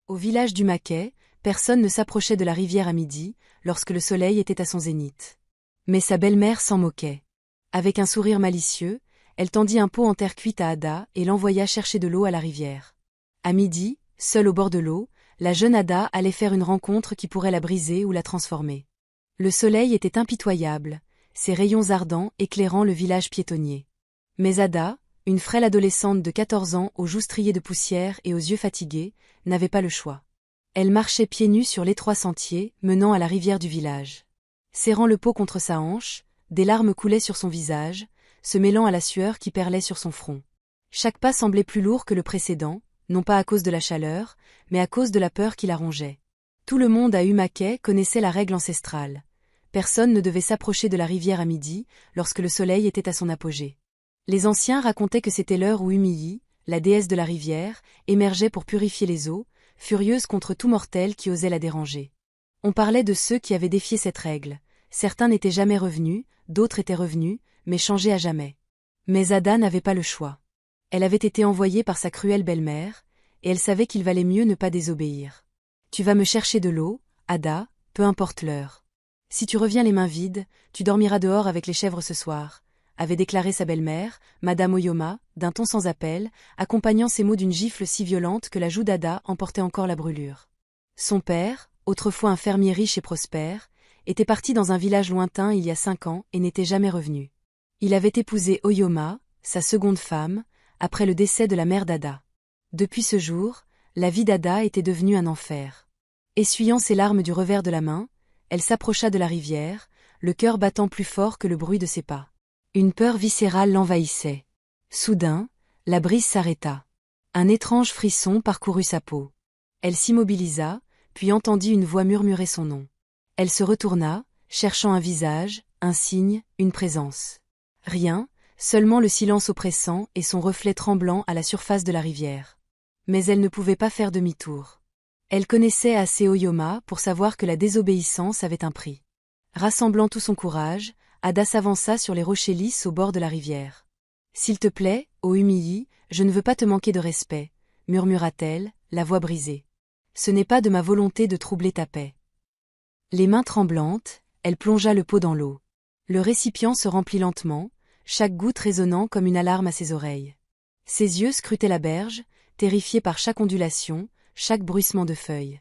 Au village du Maquet, personne ne s'approchait de la rivière à midi, lorsque le soleil était à son zénith. Mais sa belle-mère s'en moquait. Avec un sourire malicieux, elle tendit un pot en terre cuite à Ada et l'envoya chercher de l'eau à la rivière. À midi, seule au bord de l'eau, la jeune Ada allait faire une rencontre qui pourrait la briser ou la transformer. Le soleil était impitoyable, ses rayons ardents éclairant le village piétonnier. Mais Ada, une frêle adolescente de 14 ans aux joues striées de poussière et aux yeux fatigués, n'avait pas le choix. Elle marchait pieds nus sur l'étroit sentier menant à la rivière du village. Serrant le pot contre sa hanche, des larmes coulaient sur son visage, se mêlant à la sueur qui perlait sur son front. Chaque pas semblait plus lourd que le précédent, non pas à cause de la chaleur, mais à cause de la peur qui la rongeait. Tout le monde à Humaquet connaissait la règle ancestrale. Personne ne devait s'approcher de la rivière à midi, lorsque le soleil était à son apogée. Les anciens racontaient que c'était l'heure où Humilly, la déesse de la rivière, émergeait pour purifier les eaux, furieuse contre tout mortel qui osait la déranger. On parlait de ceux qui avaient défié cette règle. Certains n'étaient jamais revenus, d'autres étaient revenus, mais changés à jamais. Mais Ada n'avait pas le choix. Elle avait été envoyée par sa cruelle belle-mère, et elle savait qu'il valait mieux ne pas désobéir. « Tu vas me chercher de l'eau, Ada, peu importe l'heure. Si tu reviens les mains vides, tu dormiras dehors avec les chèvres ce soir », avait déclaré sa belle-mère, Madame Oyoma, d'un ton sans appel, accompagnant ces mots d'une gifle si violente que la joue d'Ada emportait encore la brûlure. Son père, autrefois un fermier riche et prospère, était parti dans un village lointain il y a 5 ans et n'était jamais revenu. Il avait épousé Oyoma, sa seconde femme, après le décès de la mère d'Ada. Depuis ce jour, la vie d'Ada était devenue un enfer. Essuyant ses larmes du revers de la main, elle s'approcha de la rivière, le cœur battant plus fort que le bruit de ses pas. Une peur viscérale l'envahissait. Soudain, la brise s'arrêta. Un étrange frisson parcourut sa peau. Elle s'immobilisa, puis entendit une voix murmurer son nom. Elle se retourna, cherchant un visage, un signe, une présence. Rien, seulement le silence oppressant et son reflet tremblant à la surface de la rivière. Mais elle ne pouvait pas faire demi-tour. Elle connaissait assez Oyoma pour savoir que la désobéissance avait un prix. Rassemblant tout son courage, Ada s'avança sur les rochers lisses au bord de la rivière. « S'il te plaît, ô Humilly, je ne veux pas te manquer de respect, » murmura-t-elle, la voix brisée. « Ce n'est pas de ma volonté de troubler ta paix. » Les mains tremblantes, elle plongea le pot dans l'eau. Le récipient se remplit lentement, chaque goutte résonnant comme une alarme à ses oreilles. Ses yeux scrutaient la berge, terrifiés par chaque ondulation, chaque bruissement de feuilles.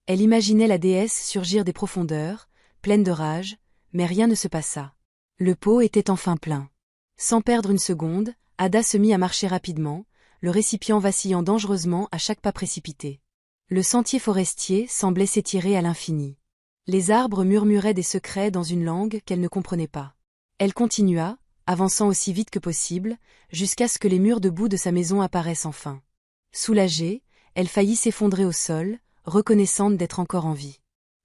Elle imaginait la déesse surgir des profondeurs, pleine de rage, mais rien ne se passa. Le pot était enfin plein. Sans perdre une seconde, Ada se mit à marcher rapidement, le récipient vacillant dangereusement à chaque pas précipité. Le sentier forestier semblait s'étirer à l'infini. Les arbres murmuraient des secrets dans une langue qu'elle ne comprenait pas. Elle continua, avançant aussi vite que possible, jusqu'à ce que les murs de boue de sa maison apparaissent enfin. Soulagée, elle faillit s'effondrer au sol, reconnaissante d'être encore en vie.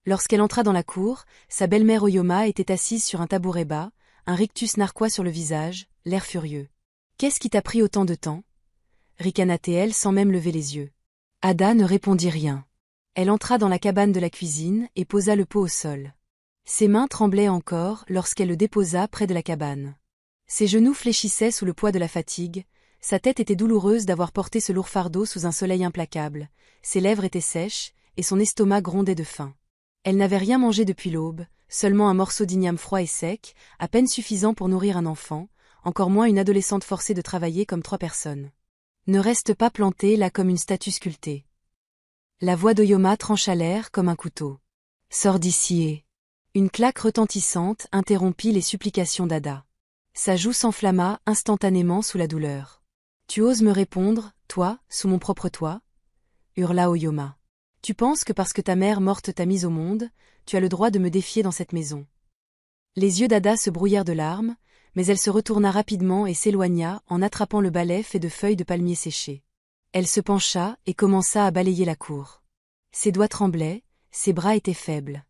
Lorsqu'elle entra dans la cour, sa belle-mère Oyoma était assise sur un tabouret bas, un rictus narquois sur le visage, l'air furieux. « Qu'est-ce qui t'a pris autant de temps » ricana-t-elle sans même lever les yeux. Ada ne répondit rien. Elle entra dans la cabane de la cuisine et posa le pot au sol. Ses mains tremblaient encore lorsqu'elle le déposa près de la cabane. Ses genoux fléchissaient sous le poids de la fatigue, sa tête était douloureuse d'avoir porté ce lourd fardeau sous un soleil implacable, ses lèvres étaient sèches, et son estomac grondait de faim. Elle n'avait rien mangé depuis l'aube, seulement un morceau d'igname froid et sec, à peine suffisant pour nourrir un enfant, encore moins une adolescente forcée de travailler comme 3 personnes. Ne reste pas plantée là comme une statue sculptée. La voix d'Oyoma trancha l'air comme un couteau. « Sors d'ici et... » Une claque retentissante interrompit les supplications d'Ada. Sa joue s'enflamma instantanément sous la douleur. « Tu oses me répondre, toi, sous mon propre toit » hurla Oyoma. « Tu penses que parce que ta mère morte t'a mise au monde, tu as le droit de me défier dans cette maison. » Les yeux d'Ada se brouillèrent de larmes, mais elle se retourna rapidement et s'éloigna en attrapant le balai fait de feuilles de palmier séchées. Elle se pencha et commença à balayer la cour. Ses doigts tremblaient, ses bras étaient faibles.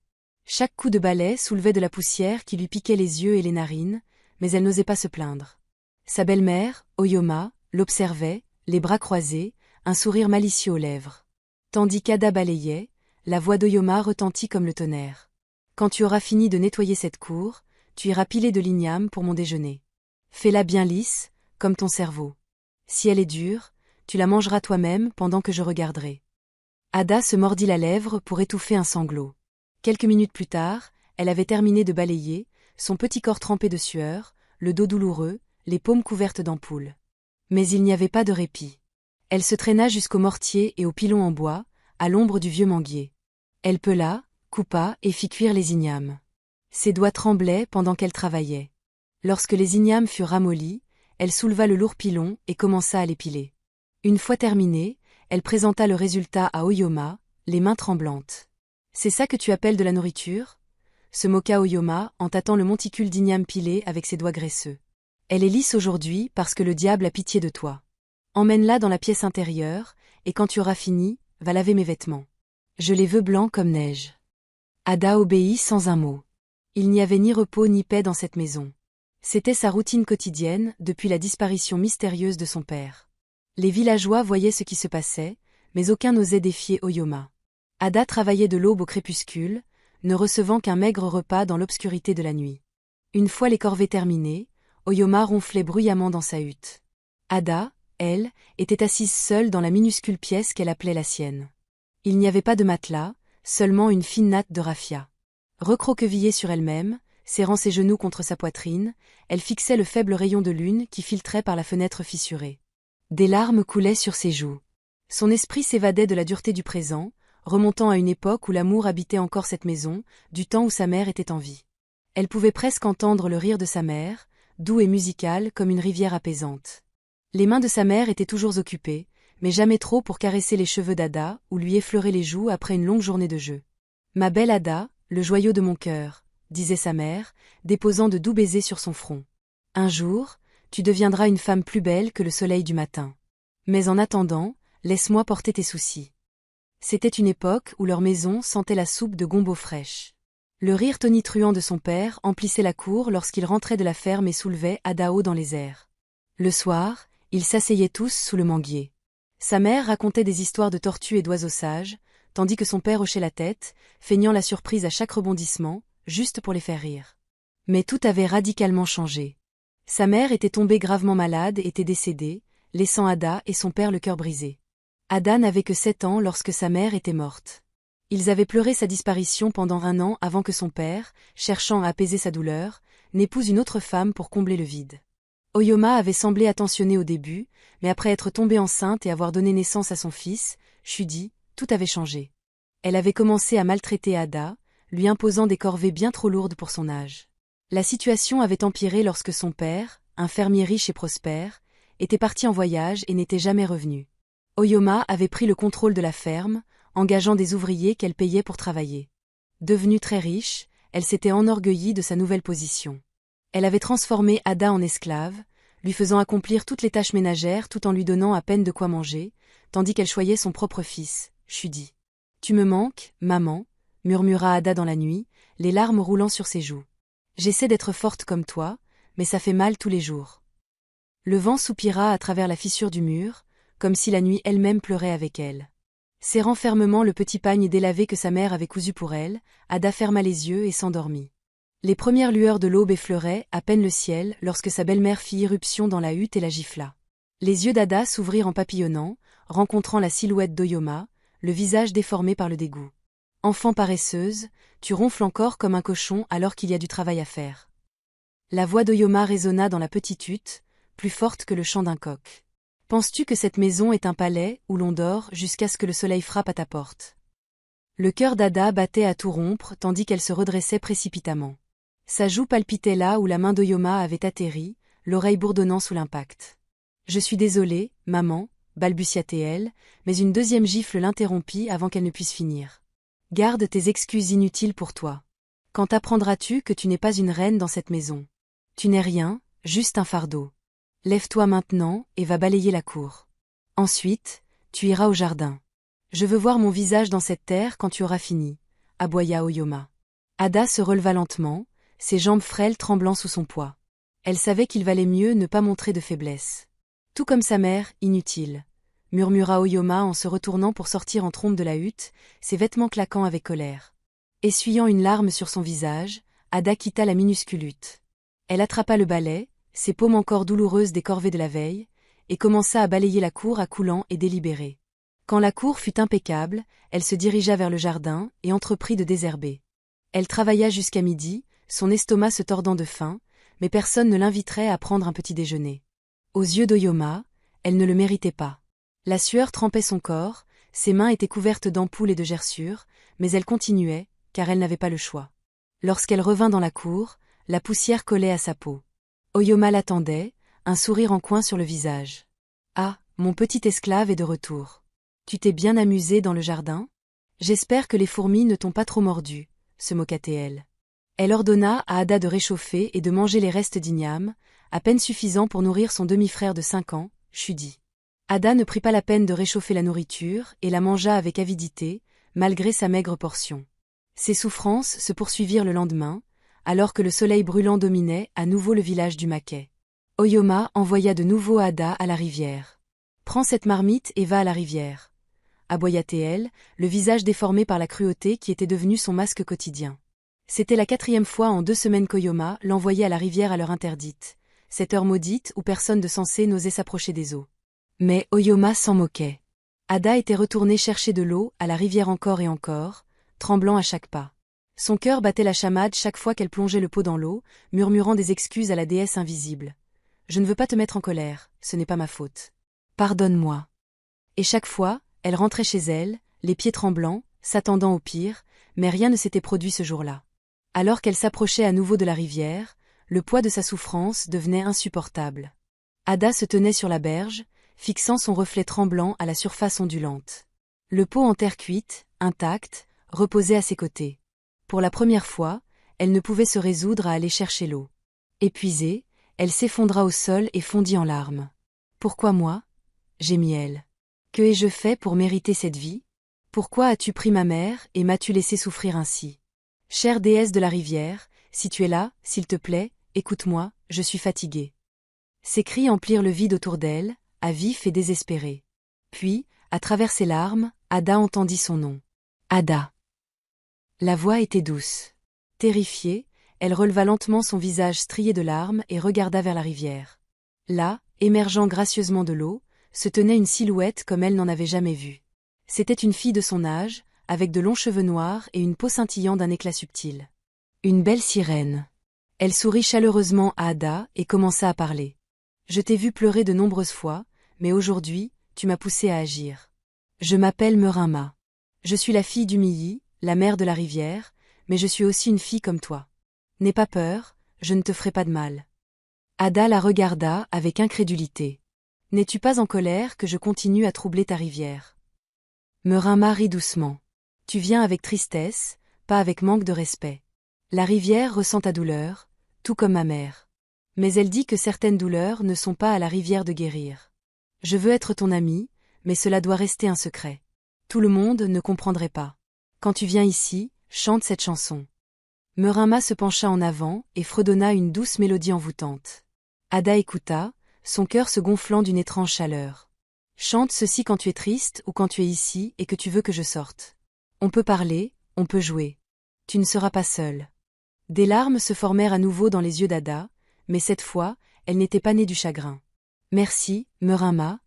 Chaque coup de balai soulevait de la poussière qui lui piquait les yeux et les narines, mais elle n'osait pas se plaindre. Sa belle-mère, Oyoma, l'observait, les bras croisés, un sourire malicieux aux lèvres. Tandis qu'Ada balayait, la voix d'Oyoma retentit comme le tonnerre. « Quand tu auras fini de nettoyer cette cour, tu iras piler de l'igname pour mon déjeuner. Fais-la bien lisse, comme ton cerveau. Si elle est dure, tu la mangeras toi-même pendant que je regarderai. » Ada se mordit la lèvre pour étouffer un sanglot. Quelques minutes plus tard, elle avait terminé de balayer, son petit corps trempé de sueur, le dos douloureux, les paumes couvertes d'ampoules. Mais il n'y avait pas de répit. Elle se traîna jusqu'au mortier et au pilon en bois, à l'ombre du vieux manguier. Elle pela, coupa et fit cuire les ignames. Ses doigts tremblaient pendant qu'elle travaillait. Lorsque les ignames furent ramollis, elle souleva le lourd pilon et commença à l'épiler. Une fois terminée, elle présenta le résultat à Oyoma, les mains tremblantes. « C'est ça que tu appelles de la nourriture ?» se moqua Oyoma en tâtant le monticule d'igname pilé avec ses doigts graisseux. « Elle est lisse aujourd'hui parce que le diable a pitié de toi. Emmène-la dans la pièce intérieure, et quand tu auras fini, va laver mes vêtements. Je les veux blancs comme neige. » Ada obéit sans un mot. Il n'y avait ni repos ni paix dans cette maison. C'était sa routine quotidienne depuis la disparition mystérieuse de son père. Les villageois voyaient ce qui se passait, mais aucun n'osait défier Oyoma. Ada travaillait de l'aube au crépuscule, ne recevant qu'un maigre repas dans l'obscurité de la nuit. Une fois les corvées terminées, Oyoma ronflait bruyamment dans sa hutte. Ada, elle, était assise seule dans la minuscule pièce qu'elle appelait la sienne. Il n'y avait pas de matelas, seulement une fine natte de raffia. Recroquevillée sur elle-même, serrant ses genoux contre sa poitrine, elle fixait le faible rayon de lune qui filtrait par la fenêtre fissurée. Des larmes coulaient sur ses joues. Son esprit s'évadait de la dureté du présent, remontant à une époque où l'amour habitait encore cette maison, du temps où sa mère était en vie. Elle pouvait presque entendre le rire de sa mère, doux et musical comme une rivière apaisante. Les mains de sa mère étaient toujours occupées, mais jamais trop pour caresser les cheveux d'Ada ou lui effleurer les joues après une longue journée de jeu. « Ma belle Ada, le joyau de mon cœur », disait sa mère, déposant de doux baisers sur son front. « Un jour, tu deviendras une femme plus belle que le soleil du matin. Mais en attendant, laisse-moi porter tes soucis. » C'était une époque où leur maison sentait la soupe de gombo fraîche. Le rire tonitruant de son père emplissait la cour lorsqu'il rentrait de la ferme et soulevait Ada haut dans les airs. Le soir, ils s'asseyaient tous sous le manguier. Sa mère racontait des histoires de tortues et d'oiseaux sages, tandis que son père hochait la tête, feignant la surprise à chaque rebondissement, juste pour les faire rire. Mais tout avait radicalement changé. Sa mère était tombée gravement malade et était décédée, laissant Ada et son père le cœur brisé. Ada n'avait que 7 ans lorsque sa mère était morte. Ils avaient pleuré sa disparition pendant 1 an avant que son père, cherchant à apaiser sa douleur, n'épouse une autre femme pour combler le vide. Oyoma avait semblé attentionné au début, mais après être tombée enceinte et avoir donné naissance à son fils, Shudi, tout avait changé. Elle avait commencé à maltraiter Ada, lui imposant des corvées bien trop lourdes pour son âge. La situation avait empiré lorsque son père, un fermier riche et prospère, était parti en voyage et n'était jamais revenu. Oyoma avait pris le contrôle de la ferme, engageant des ouvriers qu'elle payait pour travailler. Devenue très riche, elle s'était enorgueillie de sa nouvelle position. Elle avait transformé Ada en esclave, lui faisant accomplir toutes les tâches ménagères tout en lui donnant à peine de quoi manger, tandis qu'elle choyait son propre fils, Shudi. « Tu me manques, maman », murmura Ada dans la nuit, les larmes roulant sur ses joues. « J'essaie d'être forte comme toi, mais ça fait mal tous les jours. » Le vent soupira à travers la fissure du mur, comme si la nuit elle-même pleurait avec elle. Serrant fermement le petit pagne délavé que sa mère avait cousu pour elle, Ada ferma les yeux et s'endormit. Les premières lueurs de l'aube effleuraient à peine le ciel lorsque sa belle-mère fit irruption dans la hutte et la gifla. Les yeux d'Ada s'ouvrirent en papillonnant, rencontrant la silhouette d'Oyoma, le visage déformé par le dégoût. « Enfant paresseuse, tu ronfles encore comme un cochon alors qu'il y a du travail à faire. » La voix d'Oyoma résonna dans la petite hutte, plus forte que le chant d'un coq. « Penses-tu que cette maison est un palais où l'on dort jusqu'à ce que le soleil frappe à ta porte ?» Le cœur d'Ada battait à tout rompre tandis qu'elle se redressait précipitamment. Sa joue palpitait là où la main d'Oyoma avait atterri, l'oreille bourdonnant sous l'impact. « Je suis désolée, maman », balbutia-t-elle, mais une deuxième gifle l'interrompit avant qu'elle ne puisse finir. « Garde tes excuses inutiles pour toi. Quand apprendras-tu que tu n'es pas une reine dans cette maison? Tu n'es rien, juste un fardeau. Lève-toi maintenant et va balayer la cour. Ensuite, tu iras au jardin. Je veux voir mon visage dans cette terre quand tu auras fini, » aboya Oyoma. Ada se releva lentement, ses jambes frêles tremblant sous son poids. Elle savait qu'il valait mieux ne pas montrer de faiblesse. Tout comme sa mère, inutile, murmura Oyoma en se retournant pour sortir en trombe de la hutte, ses vêtements claquant avec colère. Essuyant une larme sur son visage, Ada quitta la minuscule hutte. Elle attrapa le balai, ses paumes encore douloureuses des corvées de la veille, et commença à balayer la cour à coulant et délibéré. Quand la cour fut impeccable, elle se dirigea vers le jardin et entreprit de désherber. Elle travailla jusqu'à midi, son estomac se tordant de faim, mais personne ne l'inviterait à prendre un petit déjeuner. Aux yeux d'Oyoma, elle ne le méritait pas. La sueur trempait son corps, ses mains étaient couvertes d'ampoules et de gerçures, mais elle continuait, car elle n'avait pas le choix. Lorsqu'elle revint dans la cour, la poussière collait à sa peau. Oyoma l'attendait, un sourire en coin sur le visage. « Ah, mon petit esclave est de retour. Tu t'es bien amusé dans le jardin ? J'espère que les fourmis ne t'ont pas trop mordu, » se moqua-t-elle. Elle ordonna à Ada de réchauffer et de manger les restes d'igname, à peine suffisants pour nourrir son demi-frère de 5 ans, Chudi. Ada ne prit pas la peine de réchauffer la nourriture et la mangea avec avidité, malgré sa maigre portion. Ses souffrances se poursuivirent le lendemain, alors que le soleil brûlant dominait à nouveau le village du Maquet. Oyoma envoya de nouveau Ada à la rivière. « Prends cette marmite et va à la rivière. » Aboya-t-elle, le visage déformé par la cruauté qui était devenue son masque quotidien. C'était la 4e fois en 2 semaines qu'Oyoma l'envoyait à la rivière à l'heure interdite, cette heure maudite où personne de sensé n'osait s'approcher des eaux. Mais Oyoma s'en moquait. Ada était retournée chercher de l'eau à la rivière encore et encore, tremblant à chaque pas. Son cœur battait la chamade chaque fois qu'elle plongeait le pot dans l'eau, murmurant des excuses à la déesse invisible. « Je ne veux pas te mettre en colère, ce n'est pas ma faute. Pardonne-moi. » Et chaque fois, elle rentrait chez elle, les pieds tremblants, s'attendant au pire, mais rien ne s'était produit ce jour-là. Alors qu'elle s'approchait à nouveau de la rivière, le poids de sa souffrance devenait insupportable. Ada se tenait sur la berge, fixant son reflet tremblant à la surface ondulante. Le pot en terre cuite, intact, reposait à ses côtés. Pour la première fois, elle ne pouvait se résoudre à aller chercher l'eau. Épuisée, elle s'effondra au sol et fondit en larmes. « Pourquoi moi ?» gémit-elle. « Que ai-je fait pour mériter cette vie ? Pourquoi as-tu pris ma mère et m'as-tu laissé souffrir ainsi ? Chère déesse de la rivière, si tu es là, s'il te plaît, écoute-moi, je suis fatiguée. » Ses cris emplirent le vide autour d'elle, à vif et désespéré. Puis, à travers ses larmes, Ada entendit son nom. Ada. La voix était douce. Terrifiée, elle releva lentement son visage strié de larmes et regarda vers la rivière. Là, émergeant gracieusement de l'eau, se tenait une silhouette comme elle n'en avait jamais vue. C'était une fille de son âge, avec de longs cheveux noirs et une peau scintillant d'un éclat subtil. Une belle sirène. Elle sourit chaleureusement à Ada et commença à parler. « Je t'ai vu pleurer de nombreuses fois, mais aujourd'hui, tu m'as poussé à agir. Je m'appelle Merinma. Je suis la fille d'Umiyi, la mère de la rivière, mais je suis aussi une fille comme toi. N'aie pas peur, je ne te ferai pas de mal. » Ada la regarda avec incrédulité. « N'es-tu pas en colère que je continue à troubler ta rivière ? » Merinma rit doucement. « Tu viens avec tristesse, pas avec manque de respect. La rivière ressent ta douleur, tout comme ma mère. Mais elle dit que certaines douleurs ne sont pas à la rivière de guérir. Je veux être ton amie, mais cela doit rester un secret. Tout le monde ne comprendrait pas. Quand tu viens ici, chante cette chanson. » Merinma se pencha en avant et fredonna une douce mélodie envoûtante. Ada écouta, son cœur se gonflant d'une étrange chaleur. « Chante ceci quand tu es triste ou quand tu es ici et que tu veux que je sorte. On peut parler, on peut jouer. Tu ne seras pas seule. » Des larmes se formèrent à nouveau dans les yeux d'Ada, mais cette fois, elle n'était pas née du chagrin. « Merci, Merinma, »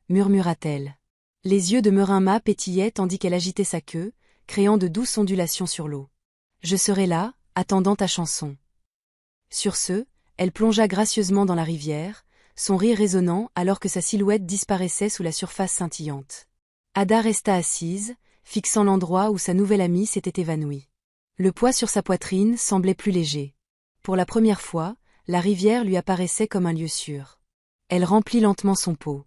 murmura-t-elle. Les yeux de Merinma pétillaient tandis qu'elle agitait sa queue, créant de douces ondulations sur l'eau. « Je serai là, attendant ta chanson. » Sur ce, elle plongea gracieusement dans la rivière, son rire résonnant alors que sa silhouette disparaissait sous la surface scintillante. Ada resta assise, fixant l'endroit où sa nouvelle amie s'était évanouie. Le poids sur sa poitrine semblait plus léger. Pour la première fois, la rivière lui apparaissait comme un lieu sûr. Elle remplit lentement son pot.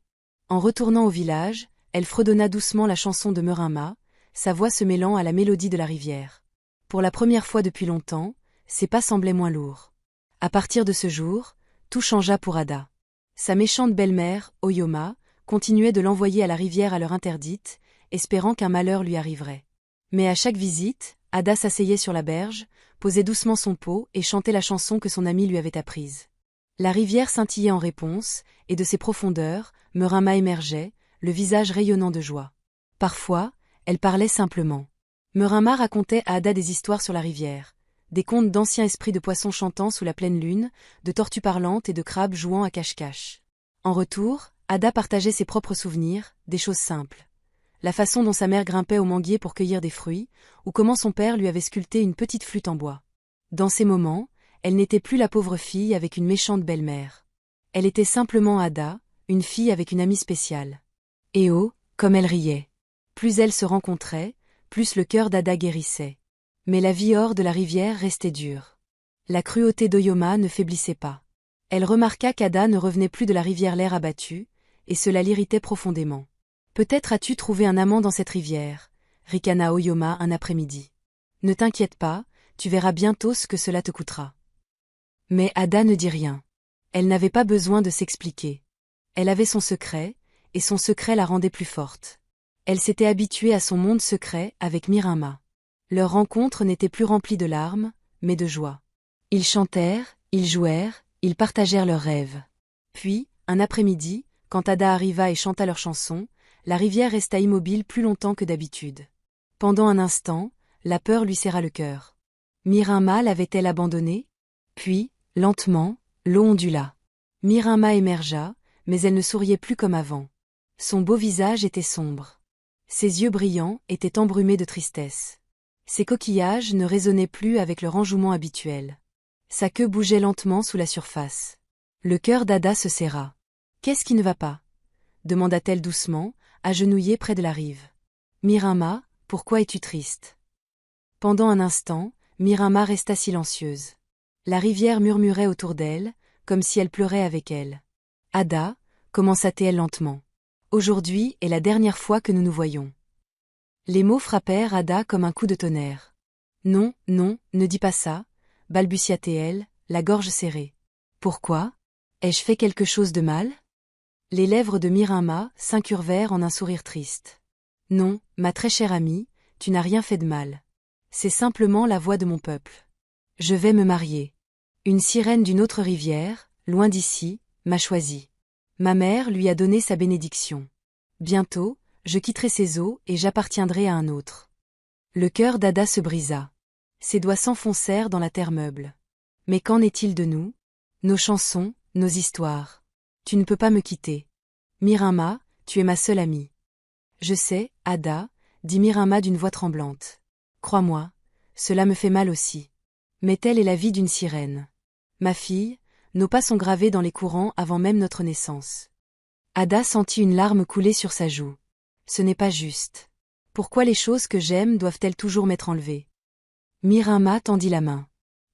En retournant au village, elle fredonna doucement la chanson de Merinma, sa voix se mêlant à la mélodie de la rivière. Pour la première fois depuis longtemps, ses pas semblaient moins lourds. À partir de ce jour, tout changea pour Ada. Sa méchante belle-mère, Oyoma, continuait de l'envoyer à la rivière à l'heure interdite, espérant qu'un malheur lui arriverait. Mais à chaque visite, Ada s'asseyait sur la berge, posait doucement son pot et chantait la chanson que son amie lui avait apprise. La rivière scintillait en réponse, et de ses profondeurs, Merinma émergeait, le visage rayonnant de joie. Parfois, elle parlait simplement. Merinma racontait à Ada des histoires sur la rivière, des contes d'anciens esprits de poissons chantant sous la pleine lune, de tortues parlantes et de crabes jouant à cache-cache. En retour, Ada partageait ses propres souvenirs, des choses simples. la façon dont sa mère grimpait au manguier pour cueillir des fruits, ou comment son père lui avait sculpté une petite flûte en bois. Dans ces moments, elle n'était plus la pauvre fille avec une méchante belle-mère. Elle était simplement Ada, une fille avec une amie spéciale. Et oh, comme elle riait. Plus elles se rencontraient, plus le cœur d'Ada guérissait. Mais la vie hors de la rivière restait dure. La cruauté d'Oyoma ne faiblissait pas. Elle remarqua qu'Ada ne revenait plus de la rivière l'air abattu, et cela l'irritait profondément. Peut-être as-tu trouvé un amant dans cette rivière, ricana Oyoma un après-midi. Ne t'inquiète pas, tu verras bientôt ce que cela te coûtera. Mais Ada ne dit rien. Elle n'avait pas besoin de s'expliquer. Elle avait son secret, et son secret la rendait plus forte. Elle s'était habituée à son monde secret avec Mirinma. Leur rencontre n'était plus remplie de larmes, mais de joie. Ils chantèrent, ils jouèrent, ils partagèrent leurs rêves. Puis, un après-midi, quand Ada arriva et chanta leur chanson, la rivière resta immobile plus longtemps que d'habitude. Pendant un instant, la peur lui serra le cœur. Mirinma l'avait-elle abandonnée? Puis, lentement, l'eau ondula. Mirinma émergea, mais elle ne souriait plus comme avant. Son beau visage était sombre. Ses yeux brillants étaient embrumés de tristesse. Ses coquillages ne résonnaient plus avec leur enjouement habituel. Sa queue bougeait lentement sous la surface. Le cœur d'Ada se serra. « Qu'est-ce qui ne va pas ?» demanda-t-elle doucement, agenouillée près de la rive. « Mirinma, pourquoi es-tu triste ?» Pendant un instant, Mirinma resta silencieuse. La rivière murmurait autour d'elle, comme si elle pleurait avec elle. « Ada, » commença-t-elle lentement. « Aujourd'hui est la dernière fois que nous nous voyons. » Les mots frappèrent Ada comme un coup de tonnerre. « Non, non, ne dis pas ça, » balbutia-t-elle, la gorge serrée. « Pourquoi? Ai-je fait quelque chose de mal ?» Les lèvres de Mirinma s'incurvèrent en un sourire triste. « Non, ma très chère amie, tu n'as rien fait de mal. C'est simplement la voix de mon peuple. Je vais me marier. Une sirène d'une autre rivière, loin d'ici, m'a choisie. Ma mère lui a donné sa bénédiction. Bientôt, je quitterai ces eaux et j'appartiendrai à un autre. » Le cœur d'Ada se brisa. Ses doigts s'enfoncèrent dans la terre meuble. « Mais qu'en est-il de nous? Nos chansons, nos histoires. Tu ne peux pas me quitter. Mirinma, tu es ma seule amie. » « Je sais, Ada, » dit Mirinma d'une voix tremblante. « Crois-moi, cela me fait mal aussi. Mais telle est la vie d'une sirène. Ma fille, nos pas sont gravés dans les courants avant même notre naissance. » Ada sentit une larme couler sur sa joue. Ce n'est pas juste. Pourquoi les choses que j'aime doivent-elles toujours m'être enlevées? Mirinma tendit la main.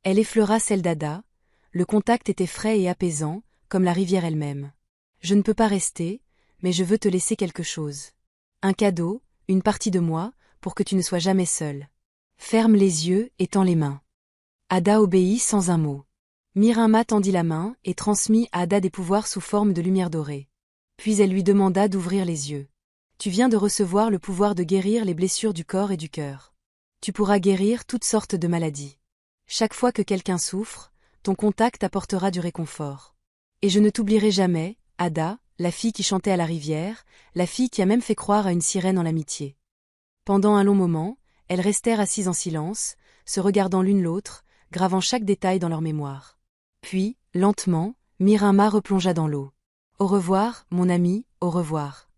Elle effleura celle d'Ada. Le contact était frais et apaisant, comme la rivière elle-même. Je ne peux pas rester, mais je veux te laisser quelque chose. Un cadeau, une partie de moi, pour que tu ne sois jamais seule. Ferme les yeux et tends les mains. Ada obéit sans un mot. Mirinma tendit la main et transmit à Ada des pouvoirs sous forme de lumière dorée. Puis elle lui demanda d'ouvrir les yeux. Tu viens de recevoir le pouvoir de guérir les blessures du corps et du cœur. Tu pourras guérir toutes sortes de maladies. Chaque fois que quelqu'un souffre, ton contact apportera du réconfort. Et je ne t'oublierai jamais, Ada, la fille qui chantait à la rivière, la fille qui a même fait croire à une sirène en l'amitié. Pendant un long moment, elles restèrent assises en silence, se regardant l'une l'autre, gravant chaque détail dans leur mémoire. Puis, lentement, Mirinma replongea dans l'eau. « Au revoir, mon ami, au revoir. »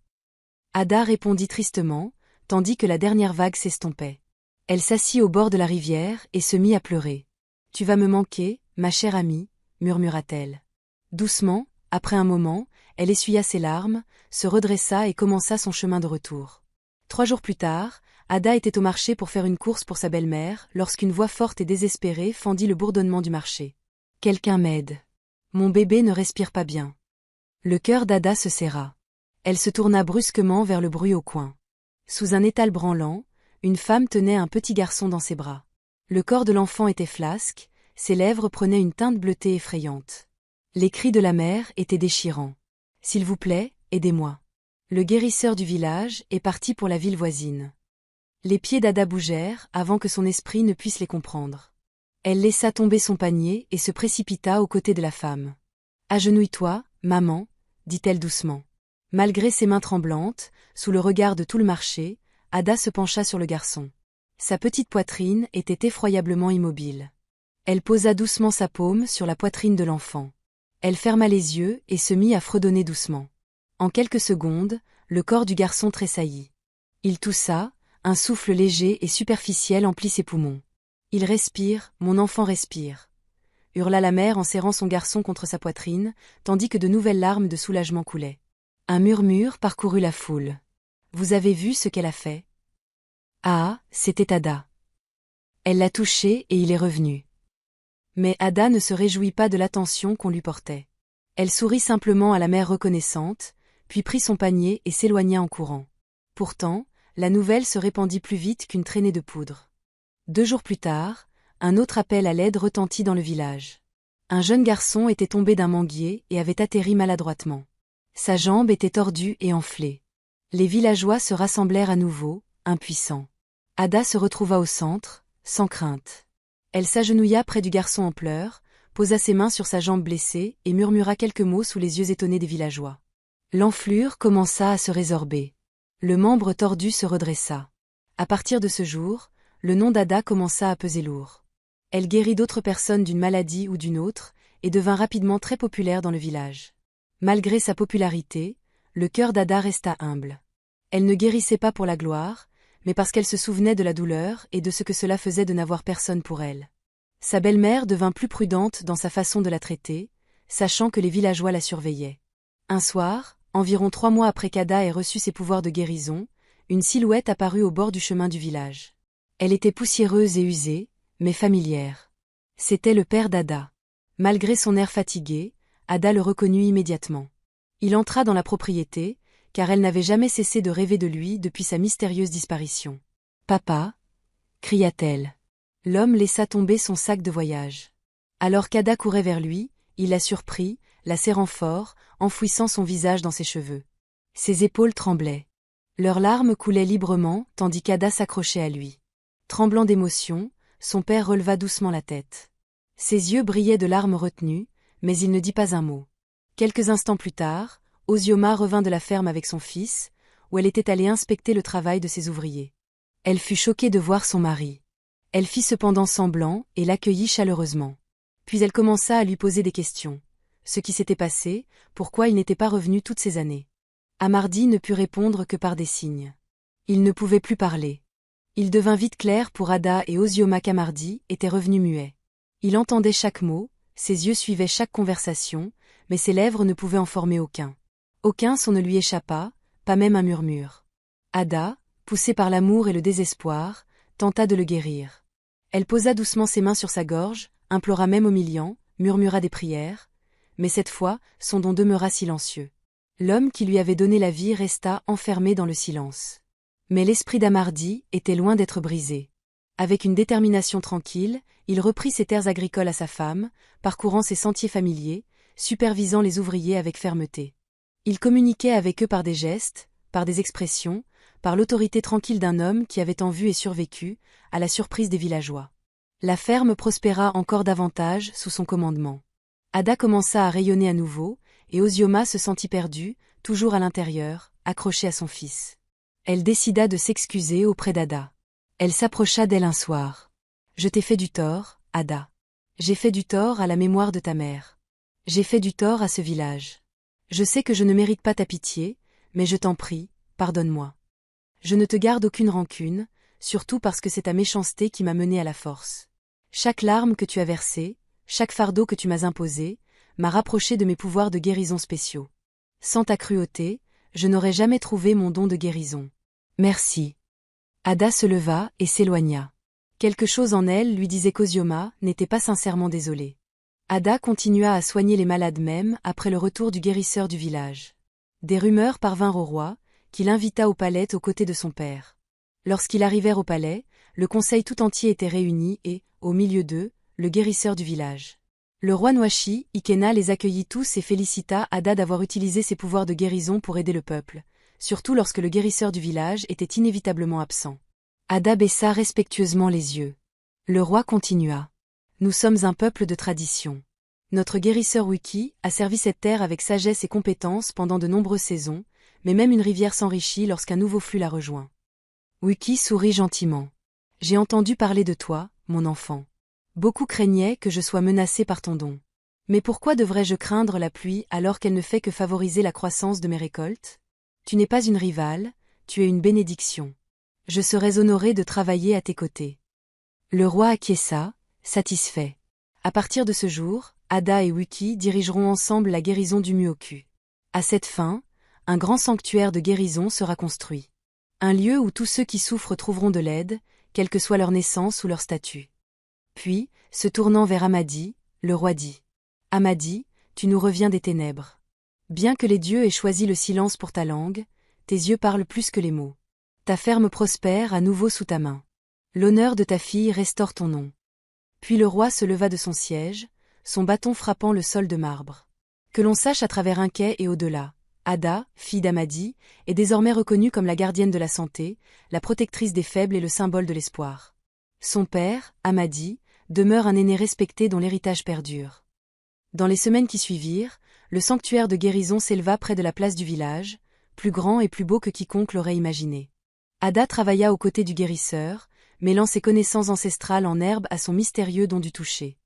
Ada répondit tristement, tandis que la dernière vague s'estompait. Elle s'assit au bord de la rivière et se mit à pleurer. « Tu vas me manquer, ma chère amie, » murmura-t-elle. Doucement, après un moment, elle essuya ses larmes, se redressa et commença son chemin de retour. 3 jours plus tard, Ada était au marché pour faire une course pour sa belle-mère, lorsqu'une voix forte et désespérée fendit le bourdonnement du marché. « Quelqu'un m'aide. Mon bébé ne respire pas bien. » Le cœur d'Ada se serra. Elle se tourna brusquement vers le bruit au coin. Sous un étal branlant, une femme tenait un petit garçon dans ses bras. Le corps de l'enfant était flasque, ses lèvres prenaient une teinte bleutée effrayante. Les cris de la mère étaient déchirants. « S'il vous plaît, aidez-moi. Le guérisseur du village est parti pour la ville voisine. » Les pieds d'Ada bougèrent avant que son esprit ne puisse les comprendre. Elle laissa tomber son panier et se précipita aux côtés de la femme. « Agenouille-toi, maman, » dit-elle doucement. Malgré ses mains tremblantes, sous le regard de tout le marché, Ada se pencha sur le garçon. Sa petite poitrine était effroyablement immobile. Elle posa doucement sa paume sur la poitrine de l'enfant. Elle ferma les yeux et se mit à fredonner doucement. En quelques secondes, le corps du garçon tressaillit. Il toussa, un souffle léger et superficiel emplit ses poumons. Il respire, mon enfant respire, hurla la mère en serrant son garçon contre sa poitrine, tandis que de nouvelles larmes de soulagement coulaient. Un murmure parcourut la foule. Vous avez vu ce qu'elle a fait? Ah, c'était Ada. Elle l'a touché et il est revenu. Mais Ada ne se réjouit pas de l'attention qu'on lui portait. Elle sourit simplement à la mère reconnaissante, puis prit son panier et s'éloigna en courant. Pourtant, la nouvelle se répandit plus vite qu'une traînée de poudre. 2 jours plus tard, un autre appel à l'aide retentit dans le village. Un jeune garçon était tombé d'un manguier et avait atterri maladroitement. Sa jambe était tordue et enflée. Les villageois se rassemblèrent à nouveau, impuissants. Ada se retrouva au centre, sans crainte. Elle s'agenouilla près du garçon en pleurs, posa ses mains sur sa jambe blessée et murmura quelques mots sous les yeux étonnés des villageois. L'enflure commença à se résorber. Le membre tordu se redressa. À partir de ce jour, le nom d'Ada commença à peser lourd. Elle guérit d'autres personnes d'une maladie ou d'une autre, et devint rapidement très populaire dans le village. Malgré sa popularité, le cœur d'Ada resta humble. Elle ne guérissait pas pour la gloire, mais parce qu'elle se souvenait de la douleur et de ce que cela faisait de n'avoir personne pour elle. Sa belle-mère devint plus prudente dans sa façon de la traiter, sachant que les villageois la surveillaient. Un soir, environ 3 mois après qu'Ada ait reçu ses pouvoirs de guérison, une silhouette apparut au bord du chemin du village. Elle était poussiéreuse et usée, mais familière. C'était le père d'Ada. Malgré son air fatigué, Ada le reconnut immédiatement. Il entra dans la propriété, car elle n'avait jamais cessé de rêver de lui depuis sa mystérieuse disparition. « Papa » cria-t-elle. L'homme laissa tomber son sac de voyage. Alors qu'Ada courait vers lui, il la surprit, la serrant fort, enfouissant son visage dans ses cheveux. Ses épaules tremblaient. Leurs larmes coulaient librement, tandis qu'Ada s'accrochait à lui. Tremblant d'émotion, son père releva doucement la tête. Ses yeux brillaient de larmes retenues, mais il ne dit pas un mot. Quelques instants plus tard, Osioma revint de la ferme avec son fils, où elle était allée inspecter le travail de ses ouvriers. Elle fut choquée de voir son mari. Elle fit cependant semblant et l'accueillit chaleureusement. Puis elle commença à lui poser des questions. Ce qui s'était passé, pourquoi il n'était pas revenu toutes ces années. Amardi ne put répondre que par des signes. Il ne pouvait plus parler. Il devint vite clair pour Ada et Osioma qu'Amardi était revenu muet. Il entendait chaque mot, ses yeux suivaient chaque conversation, mais ses lèvres ne pouvaient en former aucun. Aucun son ne lui échappa, pas même un murmure. Ada, poussée par l'amour et le désespoir, tenta de le guérir. Elle posa doucement ses mains sur sa gorge, implora même humiliant, murmura des prières, mais cette fois, son don demeura silencieux. L'homme qui lui avait donné la vie resta enfermé dans le silence. Mais l'esprit d'Amardi était loin d'être brisé. Avec une détermination tranquille, il reprit ses terres agricoles à sa femme, parcourant ses sentiers familiers, supervisant les ouvriers avec fermeté. Il communiquait avec eux par des gestes, par des expressions, par l'autorité tranquille d'un homme qui avait tant vu et survécu, à la surprise des villageois. La ferme prospéra encore davantage sous son commandement. Ada commença à rayonner à nouveau, et Osioma se sentit perdue, toujours à l'intérieur, accrochée à son fils. Elle décida de s'excuser auprès d'Ada. Elle s'approcha d'elle un soir. « Je t'ai fait du tort, Ada. J'ai fait du tort à la mémoire de ta mère. J'ai fait du tort à ce village. Je sais que je ne mérite pas ta pitié, mais je t'en prie, pardonne-moi. Je ne te garde aucune rancune, surtout parce que c'est ta méchanceté qui m'a menée à la force. Chaque larme que tu as versée, chaque fardeau que tu m'as imposé, m'a rapproché de mes pouvoirs de guérison spéciaux. Sans ta cruauté, je n'aurais jamais trouvé mon don de guérison. Merci. » Ada se leva et s'éloigna. Quelque chose en elle lui disait qu'Osioma n'était pas sincèrement désolée. Ada continua à soigner les malades même après le retour du guérisseur du village. Des rumeurs parvinrent au roi, qui l'invita au palais aux côtés de son père. Lorsqu'ils arrivèrent au palais, le conseil tout entier était réuni et, au milieu d'eux, le guérisseur du village. Le roi Noachi, Ikena les accueillit tous et félicita Ada d'avoir utilisé ses pouvoirs de guérison pour aider le peuple, surtout lorsque le guérisseur du village était inévitablement absent. Ada baissa respectueusement les yeux. Le roi continua. « Nous sommes un peuple de tradition. Notre guérisseur Wiki a servi cette terre avec sagesse et compétence pendant de nombreuses saisons, mais même une rivière s'enrichit lorsqu'un nouveau flux la rejoint. » Wiki sourit gentiment. « J'ai entendu parler de toi, mon enfant. Beaucoup craignaient que je sois menacé par ton don. Mais pourquoi devrais-je craindre la pluie alors qu'elle ne fait que favoriser la croissance de mes récoltes? Tu n'es pas une rivale, tu es une bénédiction. Je serais honoré de travailler à tes côtés. » Le roi acquiesça, satisfait. À partir de ce jour, Ada et Wiki dirigeront ensemble la guérison du Muoku. À cette fin, un grand sanctuaire de guérison sera construit. Un lieu où tous ceux qui souffrent trouveront de l'aide, quelle que soit leur naissance ou leur statut. Puis, se tournant vers Amadi, le roi dit : « Amadi, tu nous reviens des ténèbres. Bien que les dieux aient choisi le silence pour ta langue, tes yeux parlent plus que les mots. Ta ferme prospère à nouveau sous ta main. L'honneur de ta fille restaure ton nom. » Puis le roi se leva de son siège, son bâton frappant le sol de marbre. Que l'on sache à travers un quai et au-delà, Ada, fille d'Amadi, est désormais reconnue comme la gardienne de la santé, la protectrice des faibles et le symbole de l'espoir. Son père, Amadi, demeure un aîné respecté dont l'héritage perdure. Dans les semaines qui suivirent, le sanctuaire de guérison s'éleva près de la place du village, plus grand et plus beau que quiconque l'aurait imaginé. Ada travailla aux côtés du guérisseur, mêlant ses connaissances ancestrales en herbe à son mystérieux don du toucher.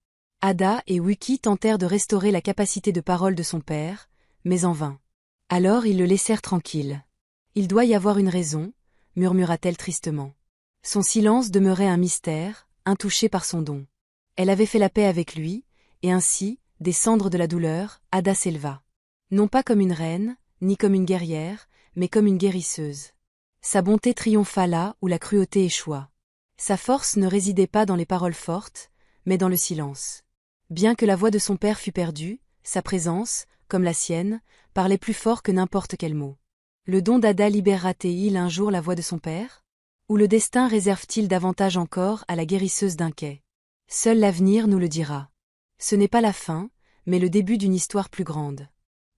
Ada et Wiki tentèrent de restaurer la capacité de parole de son père, mais en vain. Alors ils le laissèrent tranquille. « Il doit y avoir une raison, » murmura-t-elle tristement. Son silence demeurait un mystère, intouché par son don. Elle avait fait la paix avec lui, et ainsi, des cendres de la douleur, Ada s'éleva. Non pas comme une reine, ni comme une guerrière, mais comme une guérisseuse. Sa bonté triompha là où la cruauté échoua. Sa force ne résidait pas dans les paroles fortes, mais dans le silence. Bien que la voix de son père fût perdue, sa présence, comme la sienne, parlait plus fort que n'importe quel mot. Le don d'Ada libérera-t-il un jour la voix de son père ? Ou le destin réserve-t-il davantage encore à la guérisseuse d'un quai ? Seul l'avenir nous le dira. Ce n'est pas la fin, mais le début d'une histoire plus grande.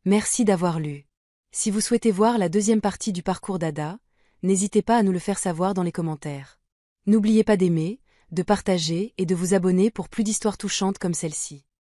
Merci d'avoir lu. Si vous souhaitez voir la deuxième partie du parcours d'Ada, n'hésitez pas à nous le faire savoir dans les commentaires. N'oubliez pas d'aimer, de partager et de vous abonner pour plus d'histoires touchantes comme celle-ci.